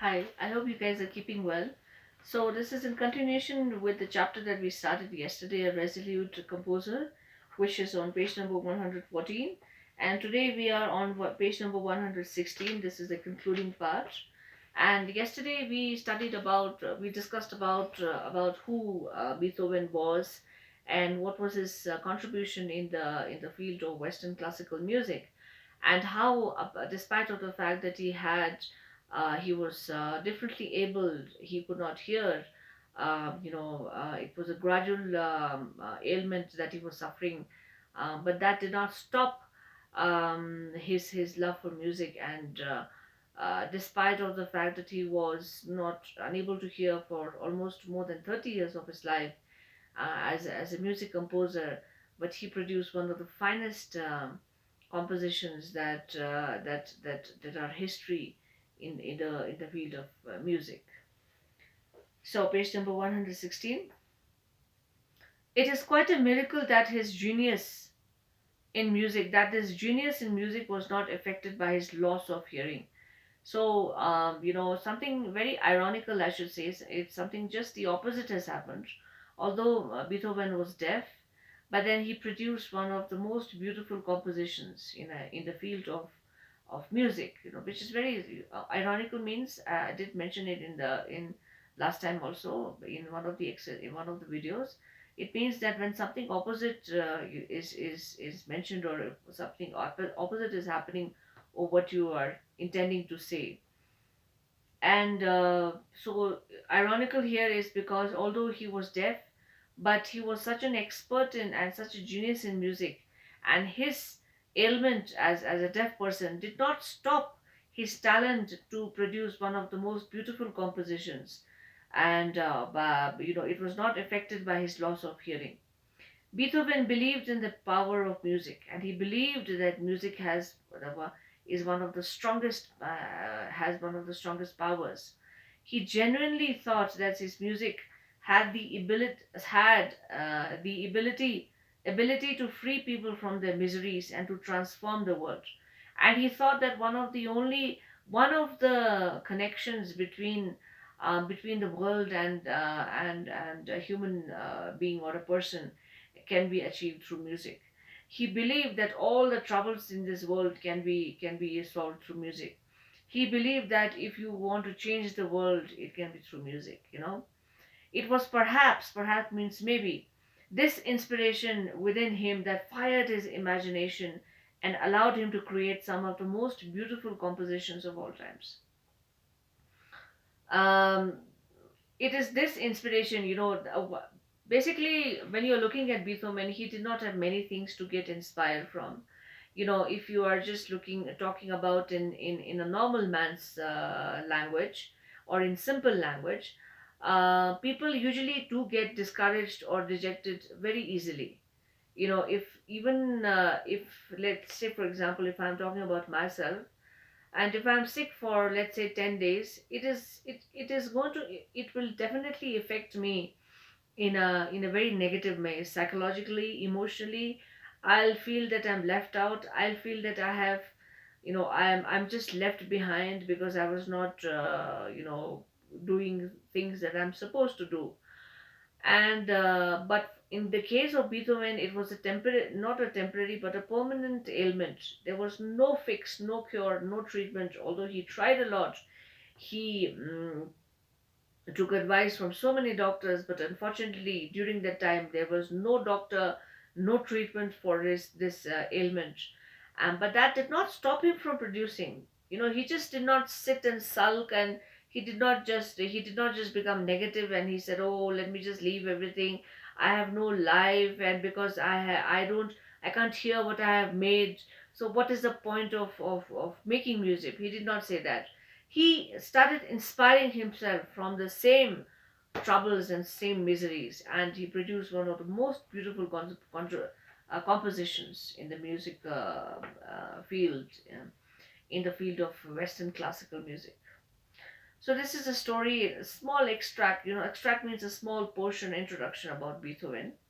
Hi, I hope you guys are keeping well. So, this is in continuation with the chapter that we started yesterday, a Resolute composer, which is on page number 114. And today we are on page number 116. This is the concluding part. And yesterday we discussed about who Beethoven was and what was his contribution in the field of Western classical music, and how, despite of the fact that he was differently abled, he could not hear. It was a gradual ailment that he was suffering, but that did not stop his love for music. And despite of the fact that he was not unable to hear for almost more than 30 years of his life, as a music composer, but he produced one of the finest compositions that are history in the field of music. So, page number 116. It is quite a miracle that his genius in music was not affected by his loss of hearing. So, something very ironical, I should say, it's something just the opposite has happened. Although Beethoven was deaf, but then he produced one of the most beautiful compositions in the field of music, which is very ironical. Means I did mention it in last time also in one of the videos. It means that when something opposite is mentioned, or something opposite is happening, or what you are intending to say. And so ironical here is because although he was deaf, but he was such an expert in and such a genius in music, and his ailment as a deaf person did not stop his talent to produce one of the most beautiful compositions. And it was not affected by his loss of hearing. Beethoven believed in the power of music, and he believed that music is one of the strongest has one of the strongest powers. He genuinely thought that his music had the ability to free people from their miseries and to transform the world. And he thought that one of the connections between the world and a human being or a person can be achieved through music. He believed that all the troubles in this world can be solved through music. He believed that if you want to change the world, it can be through music. It was perhaps means maybe, this inspiration within him that fired his imagination and allowed him to create some of the most beautiful compositions of all times. Um, it is this inspiration, basically, when you're looking at Beethoven, he did not have many things to get inspired from. If you are just talking about in a normal man's language, or in simple language, people usually do get discouraged or dejected very easily. If let's say, for example, if I'm talking about myself, and if I'm sick for, let's say, 10 days, it will definitely affect me in a very negative way, psychologically, emotionally. I'll feel that I'm left out. I'll feel that I'm just left behind because I was not doing things that I'm supposed to do. And but in the case of Beethoven, it was a temporary, not a temporary, but a permanent ailment. There was no fix, no cure, no treatment. Although he tried a lot, he took advice from so many doctors, but unfortunately, during that time, there was no doctor, no treatment for this ailment. But that did not stop him from producing. He just did not sit and sulk, and he did not just become negative, and he said, "Oh, let me just leave everything. I have no life, and because I can't hear what I have made. So what is the point of making music?" He did not say that. He started inspiring himself from the same troubles and same miseries, and he produced one of the most beautiful compositions in the music field, in the field of Western classical music. So this is a story, a small extract. Extract means a small portion introduction about Beethoven.